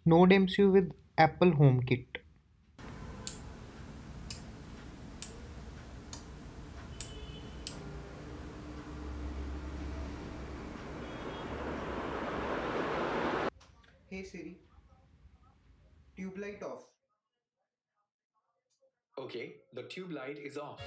Node MCU with Apple HomeKit. Hey Siri, tube light off. Okay, the tube light is off.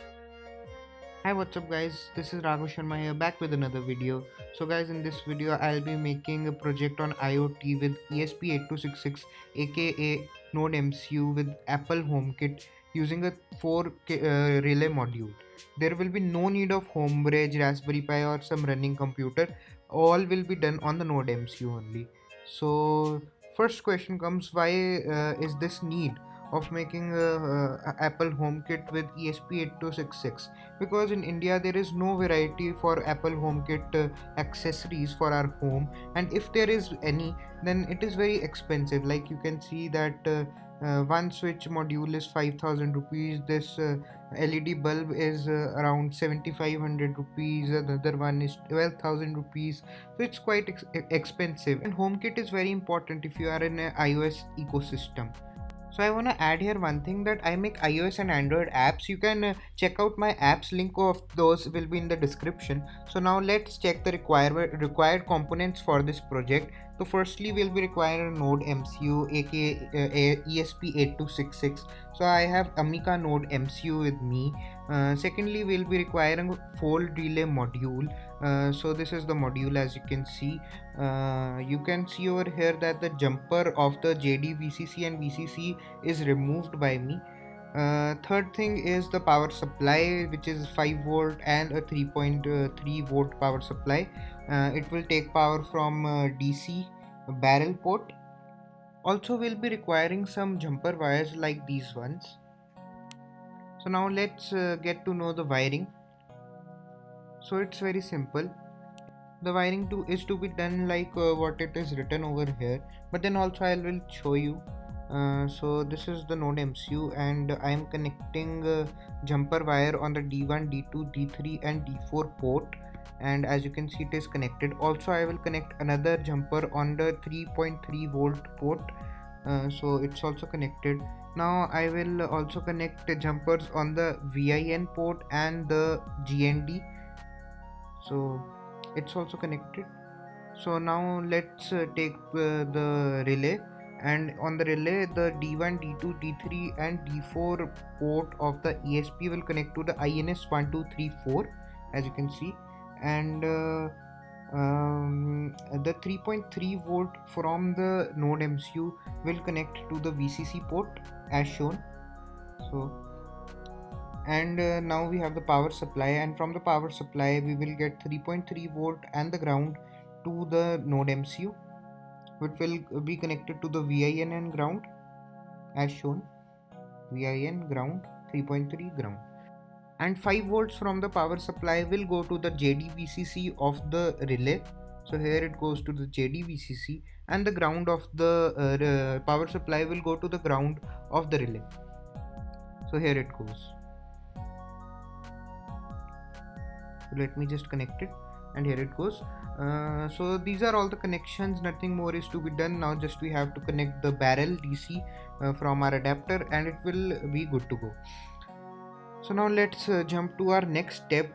Hi, what's up guys? This is Raghu Sharma here back with another video. So guys, in this video I'll be making a project on IoT with ESP8266 aka Node MCU with Apple HomeKit using a 4K relay module. There will be no need of Homebridge, Raspberry Pi or some running computer. All will be done on the Node MCU only. So first question comes, why is this need of making a Apple HomeKit with ESP8266? Because in India there is no variety for Apple HomeKit accessories for our home, and if there is any, then it is very expensive. Like you can see that one switch module is 5000 rupees. This LED bulb is around 7500 rupees. Another one is 12,000 rupees. So it's quite expensive, and HomeKit is very important if you are in an iOS ecosystem. So I want to add here one thing, that I make iOS and Android apps. You can check out my apps. Link of those will be in the description. So now let's check the required components for this project. So firstly we'll be requiring a Node MCU aka ESP8266. So I have Amica Node MCU with me. Secondly we'll be requiring a fold relay module. So this is the module. As you can see over here that the jumper of the JD VCC and VCC is removed by me. Third thing is the power supply, which is 5 volt and a 3.3 volt power supply. It will take power from DC barrel port. Also we'll be requiring some jumper wires like these ones. So now let's get to know the wiring. So it's very simple. The wiring is to be done like what it is written over here, but then also I will show you. So this is the Node MCU, and I am connecting jumper wire on the D1, D2, D3 and D4 port, and as you can see it is connected. Also I will connect another jumper on the 3.3 volt port. So it's also connected. Now I will also connect the jumpers on the VIN port and the GND. So it's also connected. So now let's take the relay, and on the relay the D1, D2, D3 and D4 port of the ESP will connect to the INS1234, as you can see, and the 3.3 volt from the Node MCU will connect to the VCC port as shown. So and now we have the power supply, and from the power supply we will get 3.3 volt and the ground to the Node MCU, which will be connected to the VIN and ground as shown. VIN ground, 3.3 ground, and 5 volts from the power supply will go to the JDVCC of the relay. So here it goes to the JDVCC, and the ground of the power supply will go to the ground of the relay. So here it goes. Let me just connect it, and here it goes. So these are all the connections, nothing more is to be done. Now just we have to connect the barrel DC from our adapter, and it will be good to go. So now let's jump to our next step,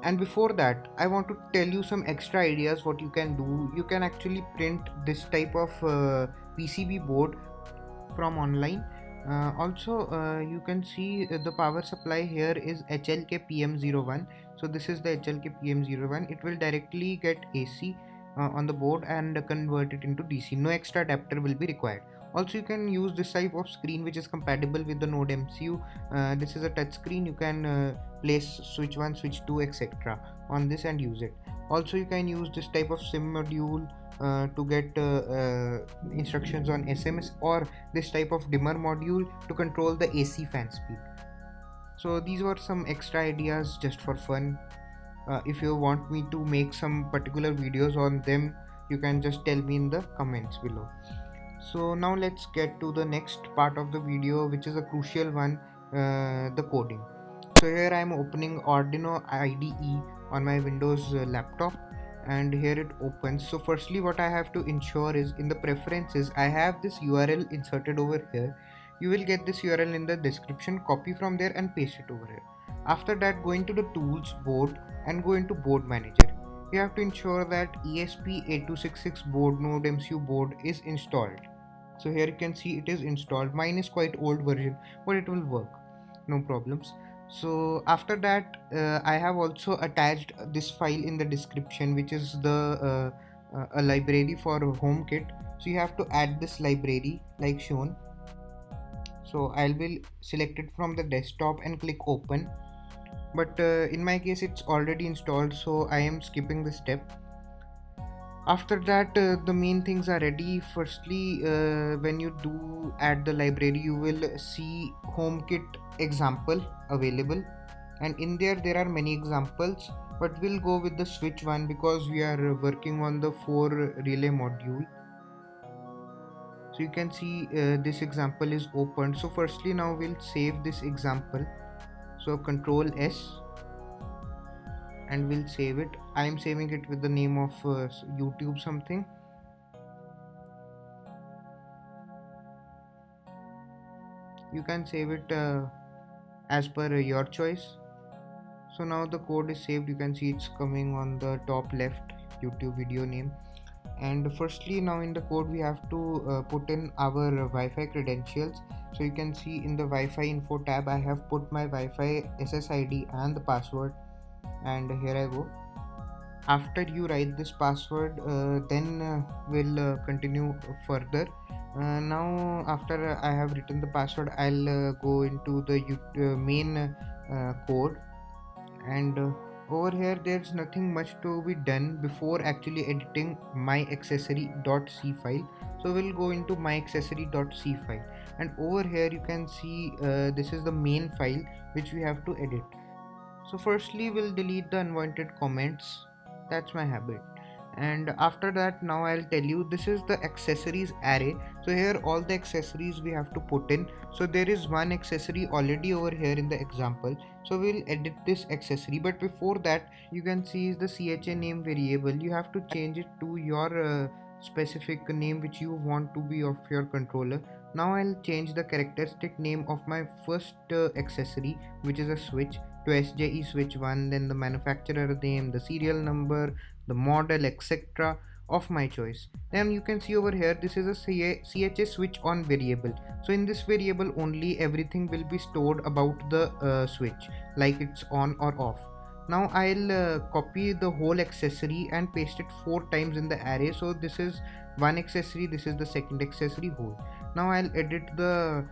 and before that I want to tell you some extra ideas what you can do. You can actually print this type of PCB board from online. Also you can see the power supply here is HLK PM01. So this is the HLK PM01. It will directly get AC on the board and convert it into DC. No extra adapter will be required. Also you can use this type of screen which is compatible with the Node MCU. This is a touch screen. You can place switch 1, switch 2, etc. on this and use it. Also you can use this type of SIM module to get instructions on SMS, or this type of dimmer module to control the AC fan speed. So these were some extra ideas just for fun. If you want me to make some particular videos on them, you can just tell me in the comments below. So now let's get to the next part of the video, which is a crucial one, the coding. So here I am opening Arduino IDE on my Windows laptop, and here it opens. So firstly what I have to ensure is in the preferences I have this URL inserted over here. You will get this URL in the description, copy from there and paste it over here. After that, go into the tools board and go into board manager. You have to ensure that ESP8266 board node MCU board is installed. So here you can see it is installed. Mine is quite old version, but it will work, no problems. So after that, I have also attached this file in the description, which is the a library for HomeKit. So you have to add this library like shown. So I will select it from the desktop and click open, but in my case it's already installed, so I am skipping the step. After that, the main things are ready. Firstly, when you do add the library, you will see HomeKit example available, and in there are many examples, but we'll go with the switch one because we are working on the 4 relay module. So you can see this example is opened. So firstly, now we'll save this example. So Control S and we'll save it. I am saving it with the name of YouTube something. You can save it as per your choice. So now the code is saved. You can see it's coming on the top left, YouTube video name. And firstly, now in the code we have to put in our Wi-Fi credentials. So you can see in the Wi-Fi info tab I have put my Wi-Fi SSID and the password, and here I go. After you write this password, then we'll continue further. Now after I have written the password, I'll go into the main code, and over here there's nothing much to be done before actually editing myaccessory.c file. So we'll go into myaccessory.c file, and over here you can see this is the main file which we have to edit. So firstly we'll delete the unwanted comments, that's my habit. And after that, now I'll tell you, this is the accessories array. So here all the accessories we have to put in. So there is one accessory already over here in the example, so we'll edit this accessory. But before that, you can see is the CHA name variable. You have to change it to your specific name which you want to be of your controller. Now I'll change the characteristic name of my first accessory, which is a switch, to SJE switch 1, then the manufacturer name, the serial number, the model, etc. of my choice. Then you can see over here this is a CHA switch on variable. So in this variable only everything will be stored about the switch, like it's on or off. Now I'll copy the whole accessory and paste it 4 times in the array. So this is one accessory, this is the second accessory whole. Now I'll edit the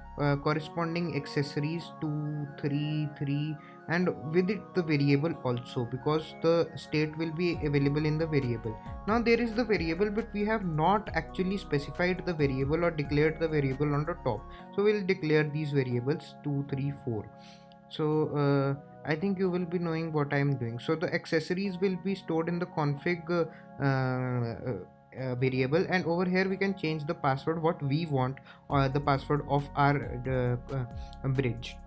corresponding accessories 2, 3, 3, and with it the variable also, because the state will be available in the variable. Now there is the variable, but we have not actually specified the variable or declared the variable on the top. So we'll declare these variables 2, 3, 4. So I think you will be knowing what I am doing. So the accessories will be stored in the config variable, and over here we can change the password what we want, or the password of our bridge.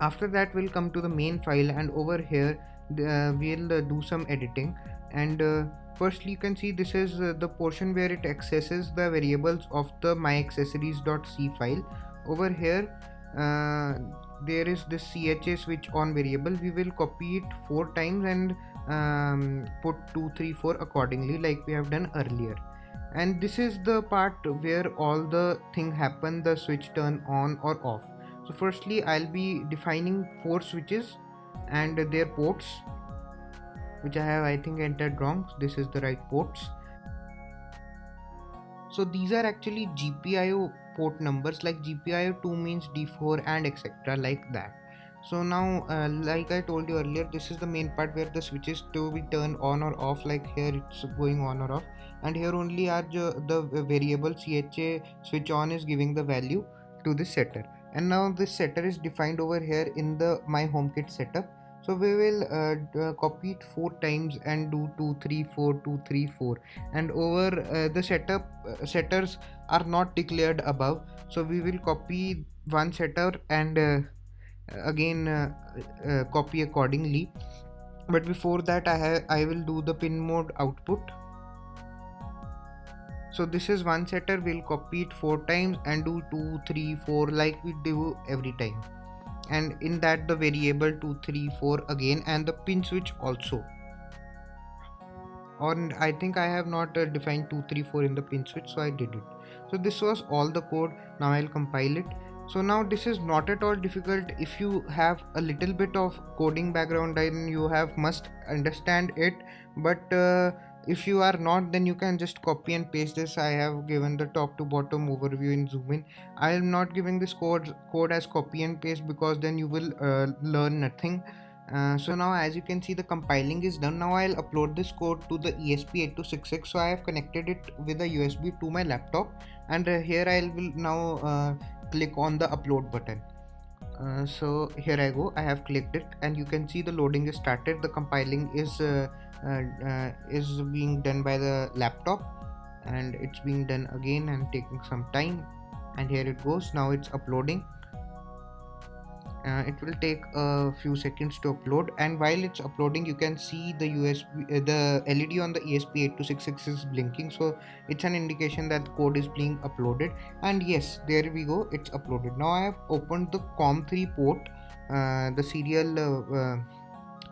After that, we'll come to the main file, and over here we'll do some editing. And firstly, you can see this is the portion where it accesses the variables of the myaccessories.c file. Over here there is this CHA switch on variable. We will copy it 4 times and put 2, 3, 4 accordingly, like we have done earlier. And this is the part where all the thing happen, the switch turn on or off. So firstly I'll be defining 4 switches and their ports, which I think entered wrong. This is the right ports. So these are actually GPIO port numbers, like GPIO 2 means D4 and etc, like that. So now like I told you earlier, this is the main part where the switches to be turned on or off, like here it's going on or off, and here only are the variable CHA switch on is giving the value to this setter. And now this setter is defined over here in the my HomeKit setup. So we will copy it 4 times and do 2, 3, 4, 2, 3, 4. And over the setup setters are not declared above, so we will copy one setter and again copy accordingly. But before that I will do the pin mode output. So this is one setter. We'll copy it 4 times and do 2 3 4 like we do every time, and in that the variable 2 3 4 again, and the pin switch also. Or I think I have not defined 2 3 4 in the pin switch, so I did it. So this was all the code. Now I'll compile it. So now this is not at all difficult. If you have a little bit of coding background, then you have must understand it. But if you are not, then you can just copy and paste this. I have given the top to bottom overview in Zoom in. I am not giving this code as copy and paste, because then you will learn nothing. So now as you can see, the compiling is done. Now I'll upload this code to the ESP8266. So I have connected it with a USB to my laptop, and here I will now click on the upload button. So here I go. I have clicked it, and you can see the loading is started. The compiling is being done by the laptop, and it's being done again and taking some time. And here it goes. Now it's uploading. It will take a few seconds to upload, and while it's uploading you can see the the LED on the ESP8266 is blinking, so it's an indication that the code is being uploaded. And yes, there we go, it's uploaded. Now I have opened the COM3 port, the serial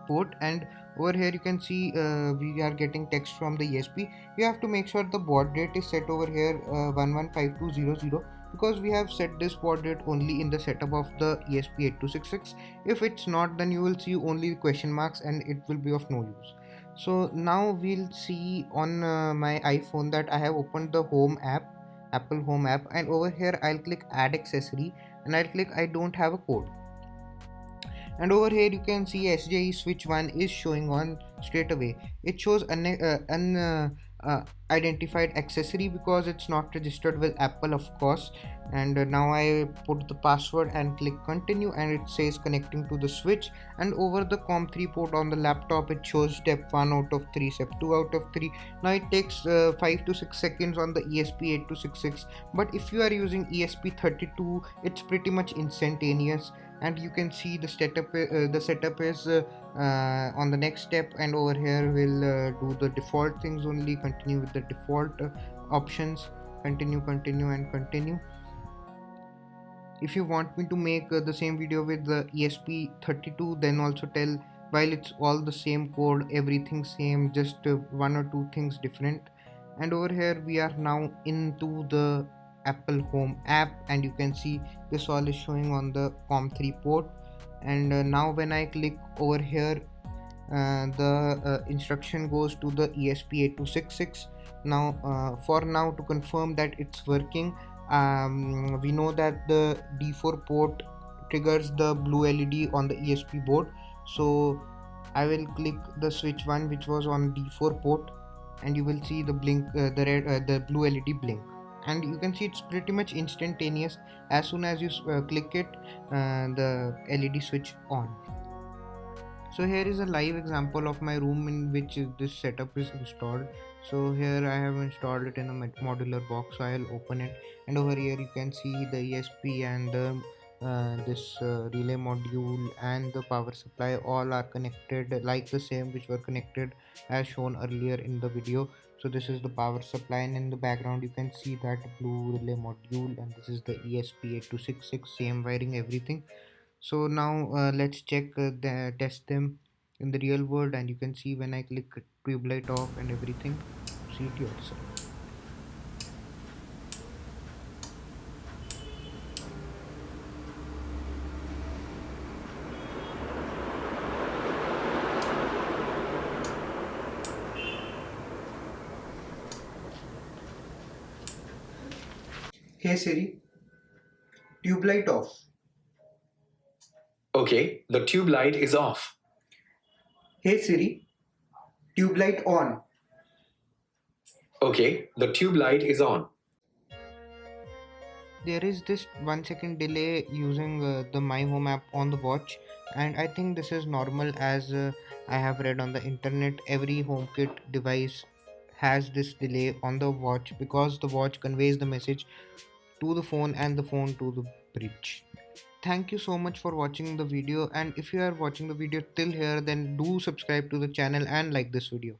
port, and over here you can see we are getting text from the ESP. You have to make sure the baud rate is set over here 115200, because we have set this baud rate only in the setup of the ESP8266. If it's not, then you will see only question marks and it will be of no use. So now we'll see on my iPhone that I have opened the home app, Apple home app, and over here I'll click add accessory, and I'll click I don't have a code. And over here you can see SJE switch 1 is showing on straight away. It shows identified accessory because it's not registered with Apple, of course. And now I put the password and click continue, and it says connecting to the switch. And over the COM3 port on the laptop, it shows step 1 out of 3, step 2 out of 3. Now it takes 5 to 6 seconds on the ESP8266, but if you are using ESP32, it's pretty much instantaneous. And you can see the setup is on the next step, and over here we'll do the default things only, continue with the default options, continue and continue. If you want me to make the same video with the ESP32, then also tell, while it's all the same code, everything same, just one or two things different. And over here we are now into the Apple home app, and you can see this all is showing on the COM3 port. And now when I click over here, the instruction goes to the ESP8266. Now for now, to confirm that it's working, we know that the D4 port triggers the blue LED on the ESP board. So I will click the switch 1 which was on D4 port, and you will see the blink, the blue LED blink. And you can see it's pretty much instantaneous. As soon as you click it, the LED switch on. So here is a live example of my room in which this setup is installed. So here I have installed it in a modular box, so I'll open it, and over here you can see the ESP and this relay module and the power supply all are connected like the same which were connected as shown earlier in the video. So this is the power supply, and in the background you can see that blue relay module, and this is the ESP8266, same wiring, everything. So now let's test them in the real world, and you can see when I click tube light off and everything, see it yourself. Hey Siri, tube light off. Okay, the tube light is off. Hey Siri, tube light on. Okay, the tube light is on. There is this 1 second delay using the My Home app on the watch, and I think this is normal, as I have read on the internet every HomeKit device has this delay on the watch, because the watch conveys the message to the phone and the phone to the bridge. Thank you so much for watching the video, and if you are watching the video till here, then do subscribe to the channel and like this video.